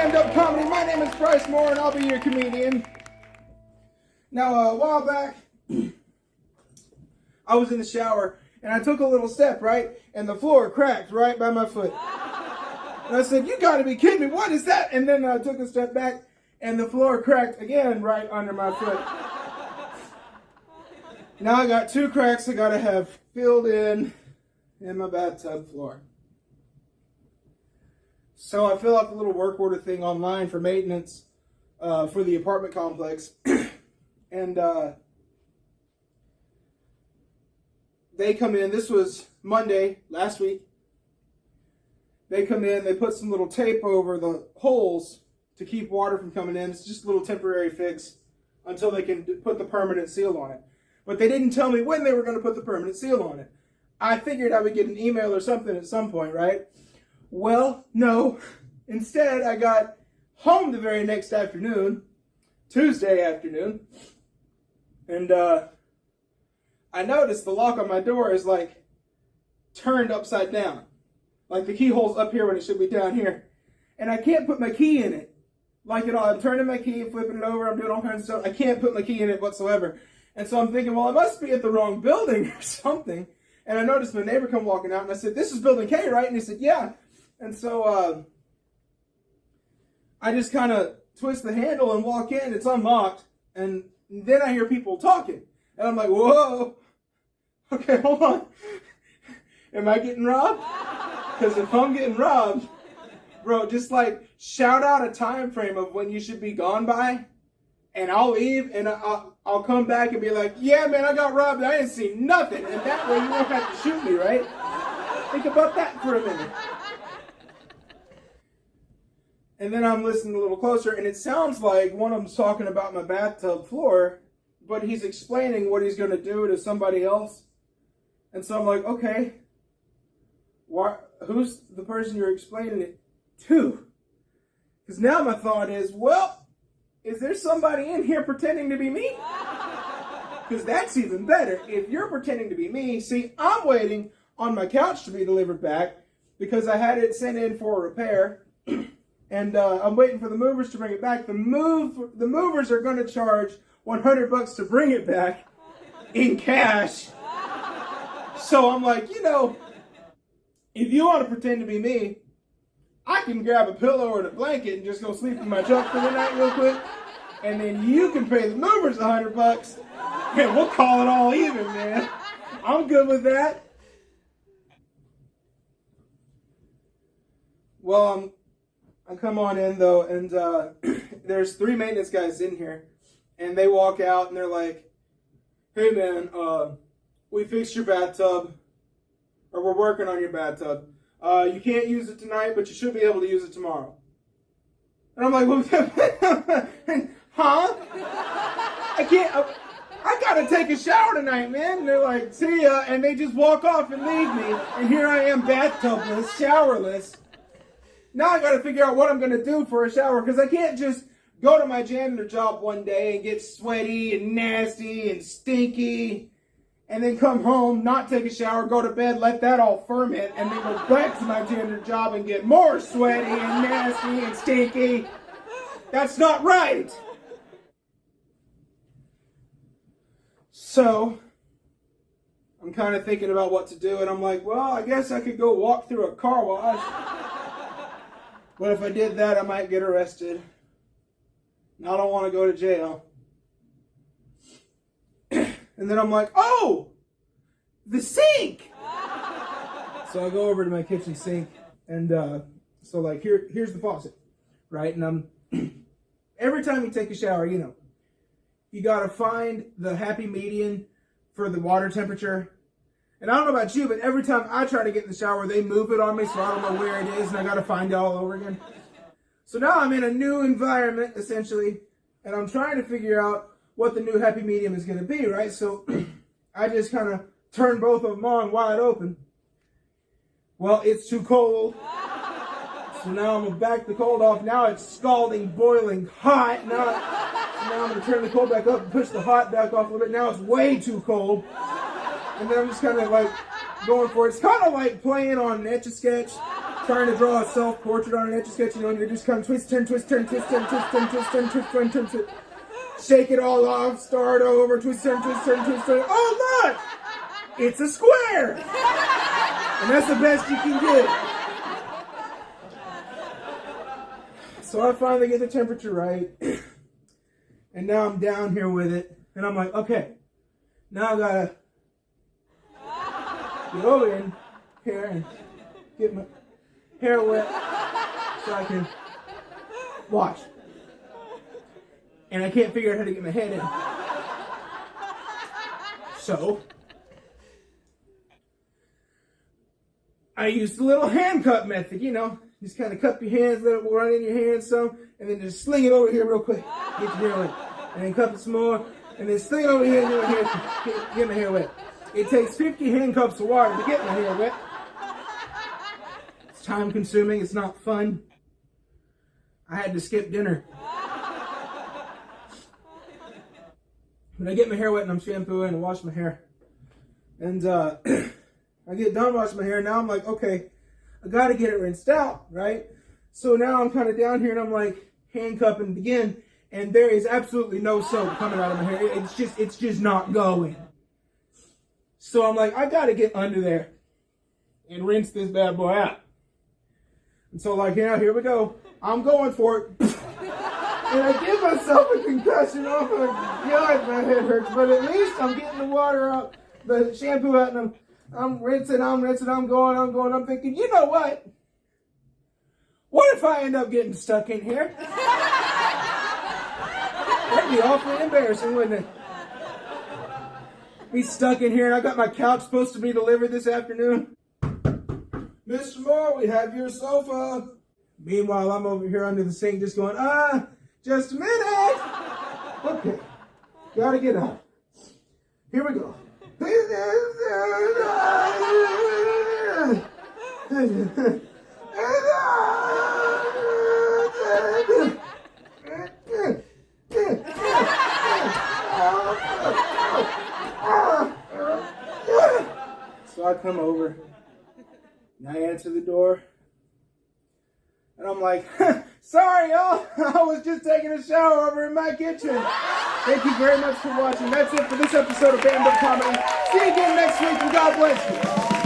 stand-up comedy. My name is Bryce and I'll be your comedian. Now, a while back, I was in the shower, and I took a little step, right? And the floor cracked right by my foot. And I said, you gotta be kidding me, what is that? And then I took a step back, and the floor cracked again right under my foot. Now I got 2 cracks I gotta have filled in my bathtub floor. So I fill out the little work order thing online for maintenance for the apartment complex. And they come in, this was Monday, last week. They come in, they put some little tape over the holes to keep water from coming in. It's just a little temporary fix until they can put the permanent seal on it. But they didn't tell me when they were going to put the permanent seal on it. I figured I would get an email or something at some point, right? Well, no. Instead, I got home the very next afternoon, Tuesday afternoon, and I noticed the lock on my door is like turned upside down. Like the keyhole's up here when it should be down here. And I can't put my key in it. Like at all. I'm turning my key, flipping it over, I'm doing all kinds of stuff. I can't put my key in it whatsoever. And so I'm thinking, well, I must be at the wrong building or something. And I noticed my neighbor come walking out, and I said, this is building K, right? And he said, yeah. And so I just kind of twist the handle and walk in. It's unlocked. And then I hear people talking. And I'm like, whoa. Okay, hold on. Am I getting robbed? Because if I'm getting robbed, bro, just like shout out a time frame of when you should be gone by. And I'll leave, and I'll come back and be like, yeah, man, I got robbed. I didn't see nothing. And that way you won't have to shoot me, right? Think about that for a minute. And then I'm listening a little closer, and it sounds like one of them's talking about my bathtub floor, but he's explaining what he's going to do to somebody else. And so I'm like, okay, who's the person you're explaining it to? Because now my thought is, well, is there somebody in here pretending to be me? Because that's even better. If you're pretending to be me, see, I'm waiting on my couch to be delivered back because I had it sent in for a repair. And I'm waiting for the movers to bring it back. The movers are going to charge $100 to bring it back in cash. So I'm like, you know, if you want to pretend to be me, I can grab a pillow and a blanket and just go sleep in my truck for the night real quick. And then you can pay the movers $100. And we'll call it all even, man. I'm good with that. Well, I come on in, though, and there's 3 maintenance guys in here. And they walk out, and they're like, hey, man, we fixed your bathtub. Or we're working on your bathtub. You can't use it tonight, but you should be able to use it tomorrow. And I'm like, well, huh? I gotta take a shower tonight, man. And they're like, see ya. And they just walk off and leave me. And here I am, bathtub-less, showerless. Now I gotta figure out what I'm gonna do for a shower, because I can't just go to my janitor job one day and get sweaty and nasty and stinky, and then come home, not take a shower, go to bed, let that all ferment, and then go back to my janitor job and get more sweaty and nasty and stinky. That's not right. So I'm kind of thinking about what to do, and I'm like, well, I guess I could go walk through a car wash. But if I did that, I might get arrested. And I don't want to go to jail. And then I'm like, oh, the sink. So I go over to my kitchen sink, and so like here's the faucet, right? And every time you take a shower, you know, you gotta find the happy median for the water temperature. And I don't know about you, but every time I try to get in the shower, they move it on me, so I don't know where it is, and I gotta find it all over again. So now I'm in a new environment, essentially, and I'm trying to figure out what the new happy medium is gonna be, right? So I just kind of turn both of them on wide open. Well, it's too cold. So now I'm gonna back the cold off. Now it's scalding, boiling hot. Now I'm gonna turn the cold back up and push the hot back off a little bit. Now it's way too cold. And then I'm just kind of like going for it. It's kind of like playing on an Etch-a-Sketch trying to draw a self-portrait on an Etch-a-Sketch, and you're just kind of twist, turn, twist, turn, twist, turn, twist, turn, twist, turn, twist, turn, twist, turn. Shake it all off, start over, twist, turn, twist, turn, twist, turn. Oh, look! It's a square! And that's the best you can get. So I finally get the temperature right. And now I'm down here with it. And I'm like, okay, now I gotta get over in here and get my hair wet so I can wash. And I can't figure out how to get my head in. So I used the little hand cup method, you know. Just kind of cup your hands, let it run in your hands some, and then just sling it over here real quick. Get your hair wet. And then cup it some more, and then sling it over here and get my hair wet. It takes 50 hand cups of water to get my hair wet. It's time consuming, it's not fun. I had to skip dinner. But I get my hair wet and I'm shampooing and wash my hair. And I get done washing my hair, now I'm like, okay, I gotta get it rinsed out, right? So now I'm kind of down here and I'm like handcuffing again, and there is absolutely no soap coming out of my hair. It's just not going. So I'm like, I gotta get under there and rinse this bad boy out. And so like, yeah, here we go. I'm going for it. And I give myself a concussion. Oh my God, my head hurts. But at least I'm getting the water out, the shampoo out, and I'm rinsing, I'm going. I'm thinking, you know what? What if I end up getting stuck in here? That'd be awfully embarrassing, wouldn't it? Be stuck in here, and I got my couch supposed to be delivered this afternoon. Mr. Moore, we have your sofa. Meanwhile, I'm over here under the sink just going, just a minute. Okay, gotta get up. Here we go. So I come over and I answer the door. And I'm like, sorry, y'all. I was just taking a shower over in my kitchen. Thank you very much for watching. That's it for this episode of Band Up Comedy. See you again next week, and God bless you.